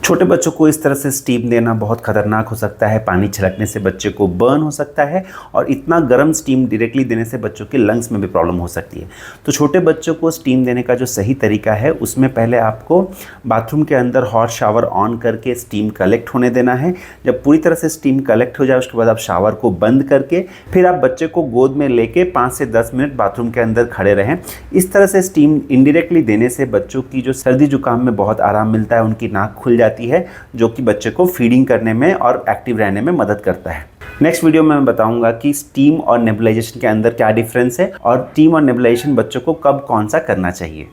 छोटे बच्चों को इस तरह से स्टीम देना बहुत खतरनाक हो सकता है। पानी छिड़कने से बच्चे को बर्न हो सकता है और इतना गर्म स्टीम डायरेक्टली देने से बच्चों के लंग्स में भी प्रॉब्लम हो सकती है। तो छोटे बच्चों को स्टीम देने का जो सही तरीका है, उसमें पहले आपको बाथरूम के अंदर हॉट शावर ऑन करके स्टीम कलेक्ट होने देना है। जब पूरी तरह से स्टीम कलेक्ट हो जाए उसके बाद आप शावर को बंद करके फिर आप बच्चे को गोद में लेके 5 से 10 मिनट बाथरूम के अंदर खड़े रहें। इस तरह से स्टीम इनडायरेक्टली देने से बच्चों की जो सर्दी जुकाम में बहुत आराम मिलता है, उनकी नाक खुल जाती है, जो कि बच्चे को फीडिंग करने में और एक्टिव रहने में मदद करता है। नेक्स्ट वीडियो में मैं बताऊंगा कि स्टीम और नेबुलाइजेशन के अंदर क्या डिफरेंस है और स्टीम और नेबुलाइजेशन बच्चों को कब कौन सा करना चाहिए।